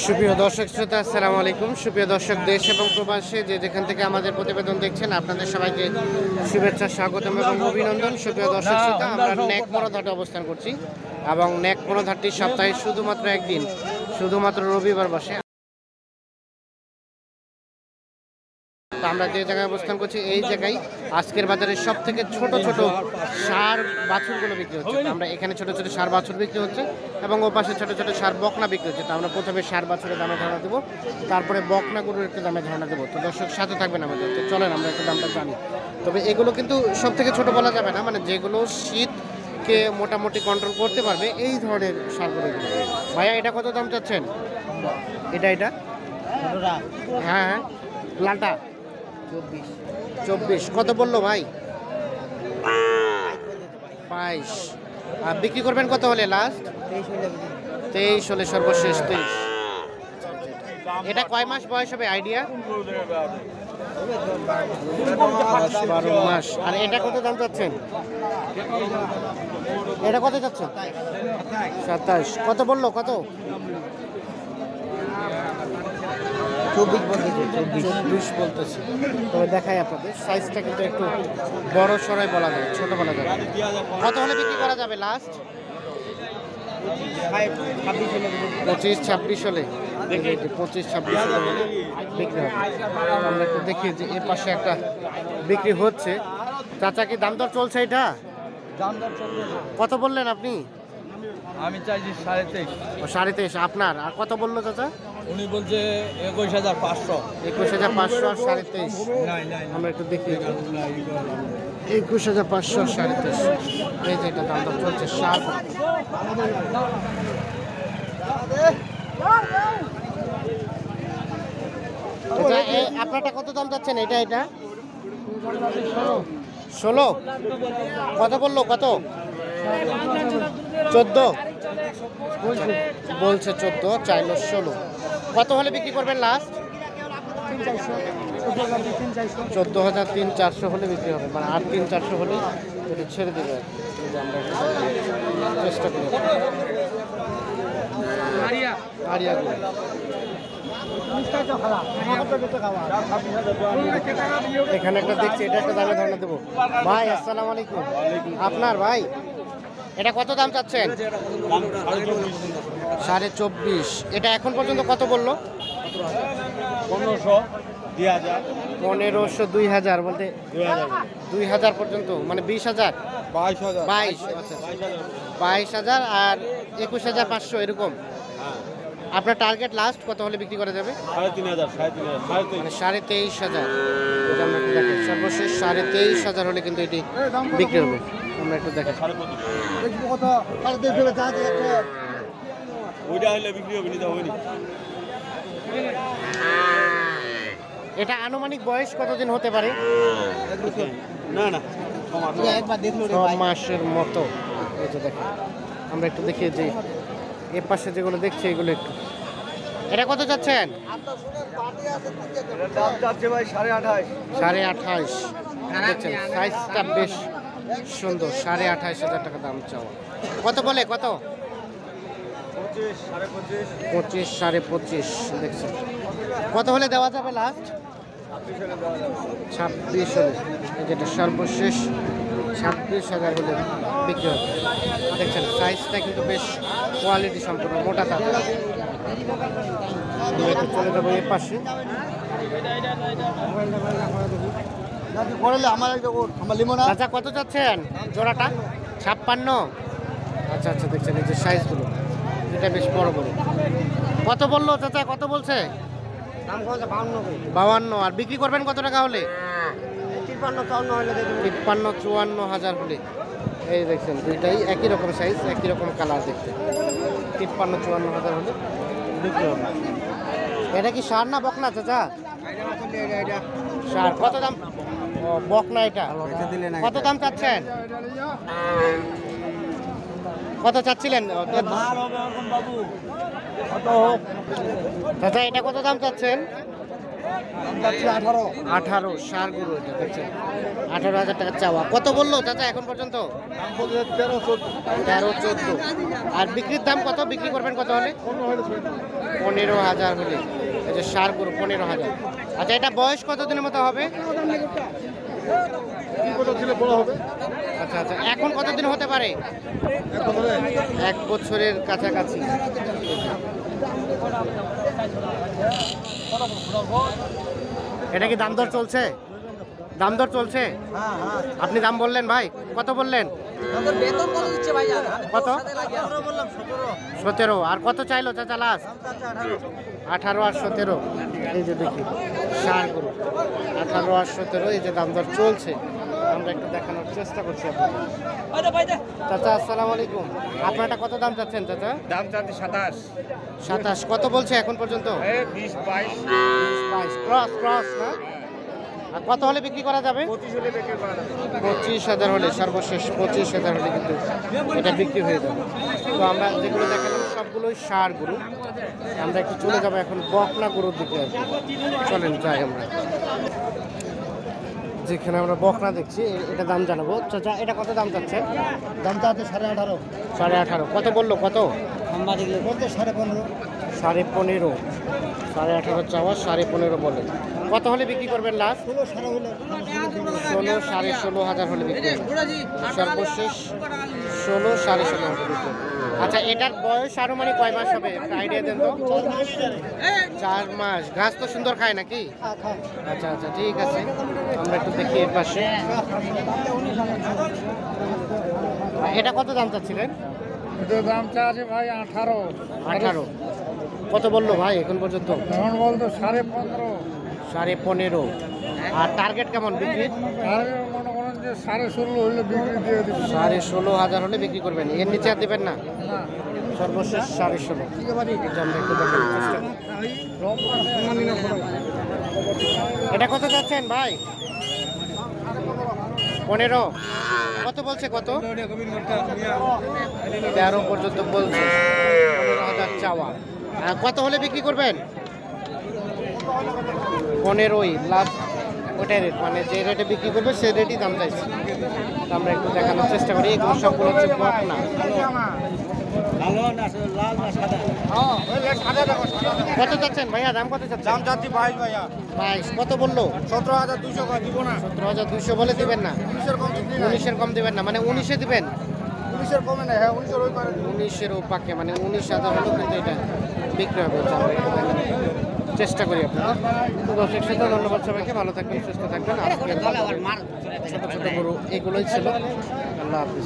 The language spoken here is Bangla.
সুপ্রিয় দর্শক শ্রোতা, আসসালামু আলাইকুম। সুপ্রিয় দর্শক, দেশ এবং প্রবাসে যে যেখান থেকে আমাদের প্রতিবেদন দেখছেন, আপনাদের সবাইকে শুভেচ্ছা, স্বাগতম এবং অভিনন্দন। সুপ্রিয় দর্শক শ্রোতা, আমরা নেকমরদ হাটে অবস্থান করছি এবং নেকমরদ হাটটি সপ্তাহে শুধুমাত্র একদিন, শুধুমাত্র রবিবার বসে। আমরা যে জায়গায় অবস্থান করছি, এই জায়গায় আজকের বাজারে সব থেকে ছোট ছোট সার বাছুরগুলো বিক্রি হচ্ছে। আমরা এখানে ছোট ছোট সার বাছুর বিক্রি হচ্ছে এবং ও পাশে ছোট ছোট সার বকনা বিক্রি হচ্ছে। তো আমরা প্রথমে সার বাছুরের দামে ধারণা দেবো, তারপরে বকনা গরুর একটু দামে ধারণা দেবো। তো দর্শক সাথে থাকবেন আমাদের। তো চলেন আমরা একটু দামটা জানি। তবে এগুলো কিন্তু সব থেকে ছোট বলা যাবে না, মানে যেগুলো শীতকে মোটামুটি কন্ট্রোল করতে পারবে এই ধরনের সারগুলো। ভাইয়া, এটা কত দাম চাচ্ছেন? এটা হ্যাঁ হ্যাঁ, লালটা 24। কত বললো ভাই? 22। আর বিক্রি করবেন কত হলে লাস্ট? 23 হলে সর্বশেষ 23। এটা কয় মাস বয়স হবে আইডিয়া? 12 মাস। আর এটা কত দাম চাচ্ছেন? এটা কত চাচ্ছেন? 27। কত বললো? কত? 24 বলতেছে। তবে দেখাই আপনাদের, সাইজটা কিন্তু একটু বড় সরাই বলা যায়, ছোট বলা যাবে। কত হলে বিক্রি করা যাবে লাস্ট? 25-26 হলে, 25-26 হলে বিক্রি হবে। আমরা একটু দেখি যে এর পাশে একটা বিক্রি হচ্ছে। চাচা, কি দাম দর চলছে? এটা কত বললেন আপনি? আমি চাইছি 23.5। 23.5 আপনার। আর কত বললো চাচা? উনি বলছে 21,500। 21,500 আর 23.5। আমরা একটু দেখি। 21,500 আর 23.5। এই যে এটা দাম দর চলছে সার। আপনারটা কত দাম চাচ্ছেন? এটা 16। কত বললো? কত? 14 বলছে। 14 চাইলো 16। কত হলে বিক্রি করবেন লাস্ট? 14,300-400 হলে বিক্রি হবে, মানে আর 300-400 হলে এটা ছেড়ে দেবে। আমরা চেষ্টা করি। এখানে একটা দেখছি, এটা একটা দামে ধারণা দেবো। ভাই, আসসালামু আলাইকুম। আপনার ভাই, এটা কত দাম চাচ্ছেন? 24.5। এটা এখন পর্যন্ত কত বললো? 1500, 2000 বলতে 2000 পর্যন্ত, মানে 20,000, 22। আচ্ছা, 22,000 আর 21,500 এরকম। আপনার টার্গেট লাস্ট কত হলে বিক্রি করা যাবে? 3,500, মানে 23,500। সর্বশেষ 23,500 হলে কিন্তু এটি বিক্রি হবে। আমরা একটু দেখেন। এটা আনুমানিক বয়স কতদিন হতে পারে? না 6 মাসের মতো। এই যে দেখেন, আমরা একটু দেখিয়ে যে এর পাশে যেগুলো দেখছি এগুলো একটু। এটা কত চাচ্ছেন? ভাই 28.5। দেখছেন সাইজটা বেশ সুন্দর। 28,500 টাকা দাম চাওয়া। কত বলে? কত? 25, 25.5 দেখছেন। কত হলে দেওয়া যাবে লাস্ট? 26 হলে। যেটা সর্বশেষ 26,000 হলে বিক্রি হবে। দেখছেন সাইজটা কিন্তু বেশ কোয়ালিটি সম্পূর্ণ, মোটা তাজা। একটু চলে যাবো এর পাশে। আচ্ছা, কত চাচ্ছেন জোড়াটা? 56। আচ্ছা, দেখছেন এই যে সাইজগুলো, এটা বেশ বড় বড়। কত বললো চাচা? কত বলছে? 52। আর বিক্রি করবেন কত টাকা হলে? 53-54 হলে। এই দেখছেন দুইটাই একই রকম সাইজ, একই রকম কালার দেখতে। 53-54 হলে বিক্রি হবে। এটা কি সার না বকনা চাচা? সার। কত দাম? বকনা। এটা কত দাম চাচ্ছেন? কত চাচ্ছিলেন চাচা? এটা কত দাম চাচ্ছেন? 18 ষাঁড় গরু এটা দেখছেন 18,000 টাকা চাওয়া। কত বললো চাচা এখন পর্যন্ত? 13-14। আর বিক্রির দাম কত? বিক্রি করবেন কত হলে? 15,000 হলে। এই যে ষাঁড় গরু 15,000। আচ্ছা এটা বয়স কতদিনের মতো হবে? আচ্ছা আচ্ছা এখন কতদিন হতে পারে? 1 বছরের কাছাকাছি। এটা কি দাম দর চলছে? দাম দর চলছে? আপনি দাম বললেন ভাই, কত বললেন? কত? 17। আর কত চাইলো চাচা লাস্ট? 18 আর 17। এই যে দেখি ষাঁড় গরু 18 আর 17, এই যে দাম দর চলছে। আমরা একটু দেখানোর চেষ্টা করছি আপনাদের। চাচা আসসালামু আলাইকুম, আপনারটা কত দাম চাচ্ছেন চাচা? দাম চাচ্ছি 27। 27। কত বলছে এখন পর্যন্ত? 20-22 ক্রস ক্রস না? আর কত হলে বিক্রি করা যাবে? 25,000 হলে, সর্বশেষ 25,000 হলে কিন্তু এটা বিক্রি হয়ে যাবে। তো আমরা যেগুলো দেখালাম সবগুলোই ষাঁড় গরু। আমরা একটু চলে যাবো এখন বকনা গরুর দিকে। চলেন যাই আমরা, যেখানে আমরা বকনা দেখছি এটা দাম জানাবো। চাচা এটা কত দাম চাচ্ছে? দামটা আছে 18.5। 18.5। কত বললো? কত? বলতে 15.5। 15.5। 18.5 চাওয়া, 15.5 বলে। কত হলে বিক্রি করবেন লাস্ট? 16,500 হলে বিক্রি করবেন। সর্বশেষ 16,500 হলে বিক্রি করবেন। আচ্ছা এটার বয়স আনুমানিক কয় মাস হবে? একটা আইডিয়া দেন তো। 4 মাস। ঘাস তো সুন্দর খায় নাকি? আচ্ছা আচ্ছা ঠিক আছে, আমরা একটু দেখি এর পাশে। এটা কত দাম চাচ্ছিলেন? এটা দামটা আছে ভাই 18। 18। কত বললো ভাই এখন পর্যন্ত? এখন বলতো 15.5। 15.5। আর টার্গেট কেমন বিক্রির? আর মনে করেন যে 16.5 হলে বিক্রি দিয়ে দিবি। 16,500 হলে বিক্রি করবেন, এর নিচে আর দেবেন না? না সর্বশেষ 16.5। আমরা একটু দেখানোর চেষ্টা করি। এটা কত যাচ্ছেন ভাই? 15। কত বলছে? কত? 13 পর্যন্ত বলছে। 15,000 চাওয়া। কত হলে বিক্রি করবেন? 15 লাস্ট ওটাই রেট, মানে যে রেটে বিক্রি করবে সেই রেটই দাম চাইছি। আমরা একটু দেখানোর চেষ্টা করি। এগুলো সবগুলো হচ্ছে বকনা। কত চাচ্ছেন ভাইয়া? দাম কত চাচ্ছেন? দাম চাচ্ছি 22 ভাইয়া। 22। কত বললো? 17,200 দিব না। 17,200 বলে দিবেন না? 19-এর কম দিবেন না, মানে 19-এ দিবেন? 19-এর কমে না। হ্যাঁ 19-এর ওই পারে। 19-এর পাকে, মানে 19,000 হলেও কিন্তু এটা বিক্রি হবে। আমরা একটু দেখানোর চেষ্টা করি আপনাদের। তো দর্শক শ্রোতা ধন্যবাদ সবাইকে, ভালো থাকবেন, সুস্থ থাকবেন। আজকের ছোট ছোট গরু এগুলোই ছিল। আল্লাহ হাফিজ।